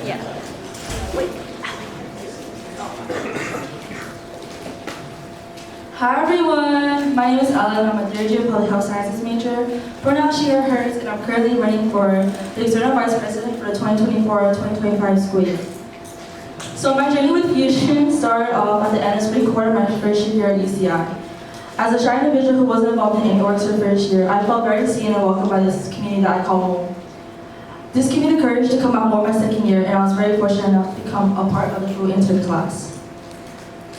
Yeah. Wait. Hi everyone, my name is Ellen. I'm a third year public health sciences major. Pronouns she, her, hers, and I'm currently running for the external vice president for the 2024-2025 school year. So my journey with Fusion started off at the end of spring quarter my first year here at UCI. As a shy individual who wasn't involved in any orgs for first year, I felt very seen and welcomed by this community that I call home. This gave me the courage to come out more my second year, and I was very fortunate enough to become a part of the Flu Intern class.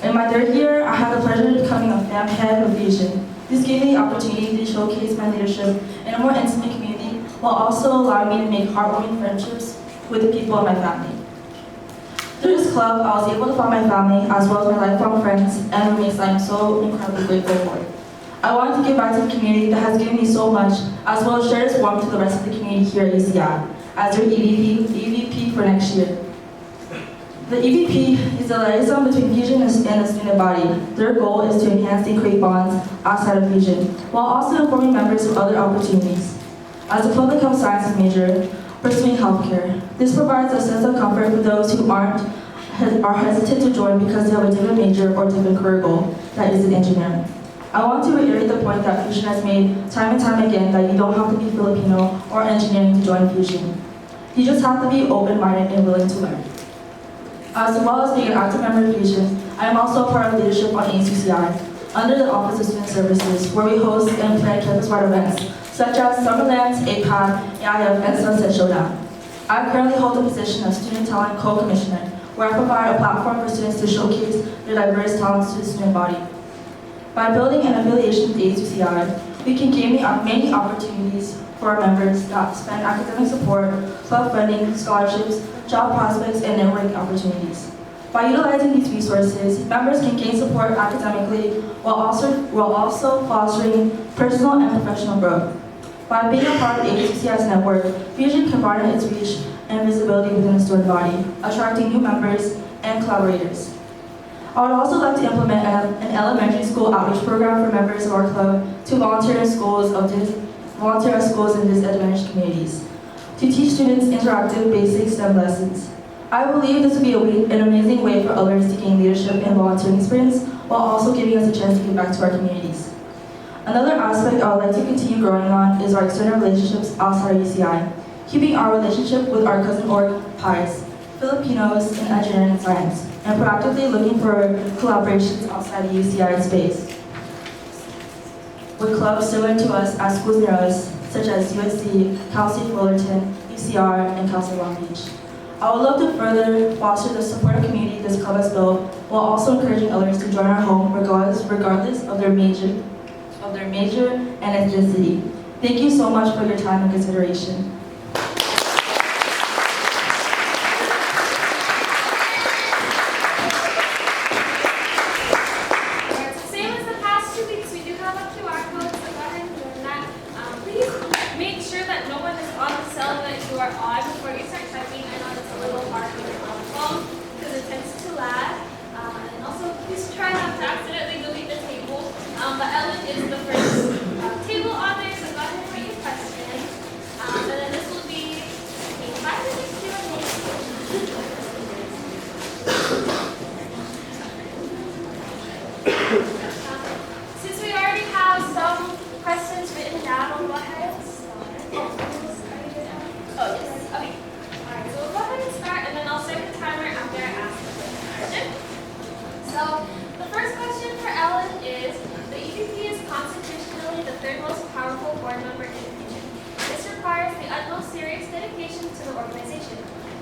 In my third year, I had the pleasure of becoming a FAM head of Fusion. This gave me the opportunity to showcase my leadership in a more intimate community, while also allowing me to make heartwarming friendships with the people in my family. Through this club, I was able to find my family, as well as my lifelong friends and roommates that I'm so incredibly grateful for. I wanted to give back to the community that has given me so much, as well as share this warmth to the rest of the community here at UCI, as their EVP for next year. The EVP is the liaison between Fusion and the student body. Their goal is to enhance and create bonds outside of Fusion, while also informing members of other opportunities. As a public health sciences major, pursuing healthcare, this provides a sense of comfort for those who are hesitant to join because they have a different major or different career goal that isn't engineering. I want to reiterate the point that Fusion has made time and time again that you don't have to be Filipino or engineering to join Fusion. You just have to be open-minded and willing to learn. As well as being an active member of Fusion, I am also a part of leadership on ACCI, under the Office of Student Services, where we host and plan campus-wide events, such as Summerlands, APAD, AIF, and Sunset Showdown. I currently hold the position of Student Talent Co-Commissioner, where I provide a platform for students to showcase their diverse talents to the student body. By building an affiliation with ACCI, we can gain many opportunities for our members that span academic support, club funding, scholarships, job prospects, and networking opportunities. By utilizing these resources, members can gain support academically while also fostering personal and professional growth. By being a part of ACCI's network, Fusion can broaden its reach and visibility within the student body, attracting new members and collaborators. I would also like to implement an elementary school outreach program for members of our club to volunteer at schools in disadvantaged communities, to teach students interactive basic STEM lessons. I believe this would be an amazing way for others to gain leadership and volunteering experience, while also giving us a chance to give back to our communities. Another aspect I would like to continue growing on is our external relationships outside of UCI, keeping our relationship with our cousin org PIEs, Filipinos in engineering and science, and proactively looking for collaborations outside the UCI space with clubs similar to us as schools near us, such as USC, Cal State Fullerton, UCR, and Cal State Long Beach. I would love to further foster the supportive community this club has built, while also encouraging others to join our home regardless of their major and ethnicity. Thank you so much for your time and consideration.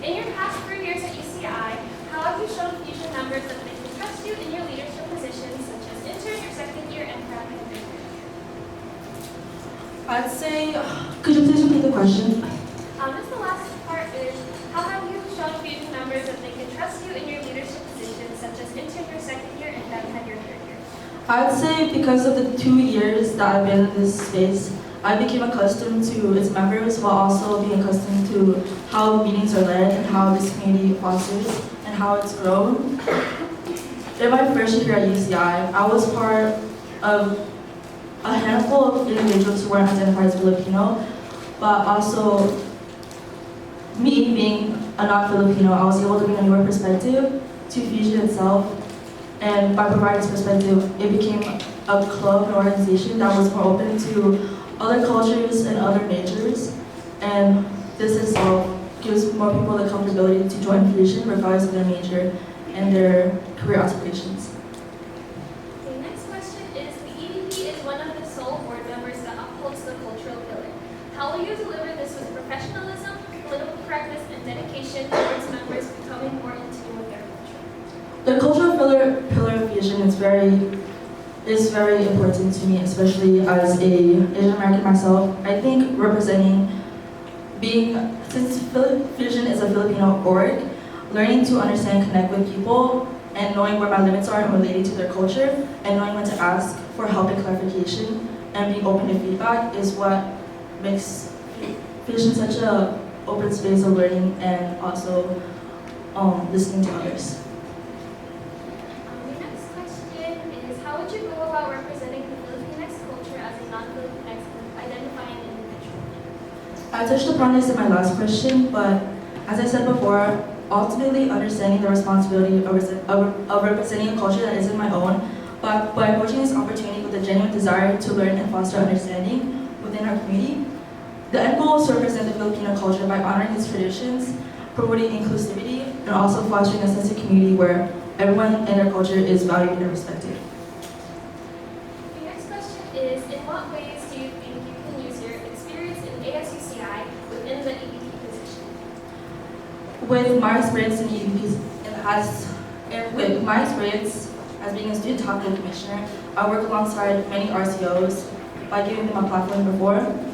In your past 3 years at UCI, how have you shown Fusion members that they can trust you in your leadership positions, such as intern, your second year, and prep and third year? I'd say, could you please repeat the question? Just the last part is, how have you shown Fusion members that they can trust you in your leadership positions, such as intern, your second year, and prep and your third year? I'd say because of the 2 years that I've been in this space, I became accustomed to its members while also being accustomed to how meetings are led and how this community fosters and how it's grown. In my first year at UCI, I was part of a handful of individuals who weren't identified as Filipino, but also me being a non-Filipino, I was able to bring a newer perspective to Fusion itself. And by providing this perspective, it became a club, an organization that was more open to other cultures and other majors. And this itself gives more people the comfortability to join Fusion regardless of their major and their career aspirations. The next question is, the EVP is one of the sole board members that upholds the cultural pillar. How will you deliver this with professionalism, political correctness, and dedication towards members becoming more in tune with their culture? The cultural pillar of Fusion is very important to me, especially as a Asian American myself. I think since Fusion is a Filipino org, learning to understand and connect with people and knowing where my limits are and relating to their culture and knowing when to ask for help and clarification and being open to feedback is what makes Fusion such an open space of learning and also listening to others. The next question is, how would you go about representing the Filipinx culture as a non-Filipinx identifying individual? I touched upon this in my last question, but as I said before, ultimately understanding the responsibility of representing a culture that isn't my own, but by approaching this opportunity with a genuine desire to learn and foster understanding within our community. The end goal is to represent the Filipino culture by honoring its traditions, promoting inclusivity, and also fostering a sense of community where everyone and their culture is valued and respected. The next question is, in what ways do you think you can use your experience in ASUCI within the EVP position? With my experience in EVPs, with my experience as being a student talking commissioner, I work alongside many RCOs by giving them a platform before.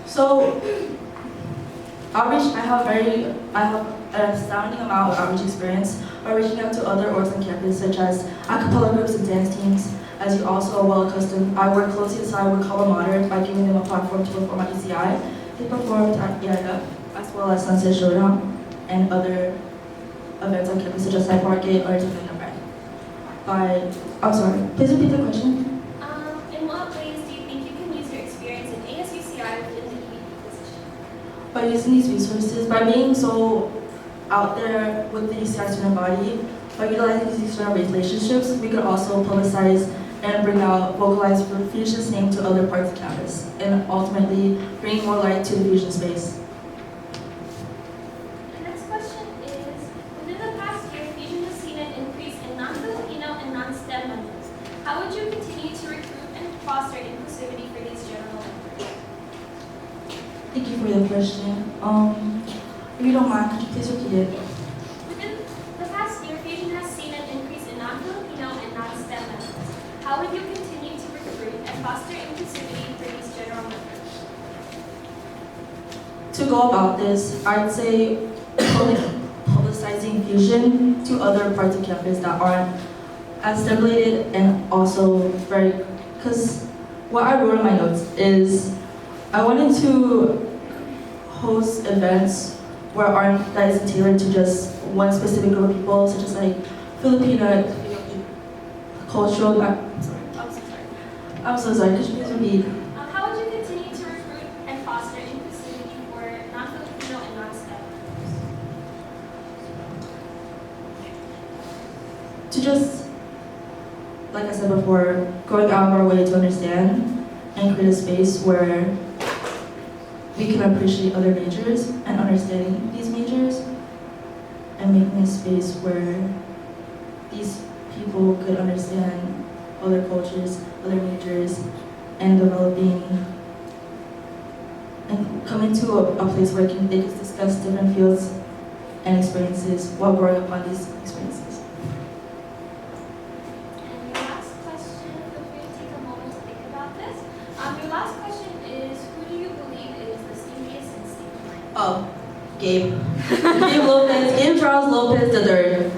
So, outreach, I have an astounding amount of outreach experience by reaching out to other orgs on campus, such as a cappella groups and dance teams. As you also are well accustomed, I work closely aside with Alma Mater by giving them a platform to perform at ECI. They performed at EIF, as well as Sunset Showdown, and other events on campus, such as Cyber Market or Entertainment I'm sorry, please repeat the question. In what ways do you think you can use your experience in ASUCI within the EVP position? By using these resources, by being so out there with the ECI student body, by utilizing these external relationships, we could also publicize and vocalize Fusion's name to other parts of campus, and ultimately bring more light to the Fusion space. The next question is, within the past year, Fusion has seen an increase in non-Filipino and non-STEM members. How would you continue to recruit and foster inclusivity for these general members? Thank you for your question. If you don't mind, could you please repeat it? Within the past year, Fusion has seen an increase in non-Filipino and non-STEM members. How would you continue to recruit and foster inclusivity for these general members? To go about this, I'd say publicizing Fusion to other parts of campus that aren't as stimulated and also because what I wrote in my notes is I wanted to host events that isn't tailored to just one specific group of people, such as like Filipino cultural. I'm so sorry. Could you please repeat? How would you continue to recruit and foster inclusivity for non-Filipino and non-STEM members? To just, like I said before, going out of our way to understand and create a space where we can appreciate other majors and understanding these majors, and making a space where these people could understand other cultures, other majors, and developing and coming to a place where they can discuss different fields and experiences while growing upon these experiences. And your last question, feel free to take a moment to think about this. Your last question is, who do you believe is the stingiest and stinky? Oh, Gabe. Gabe Charles Lopez III.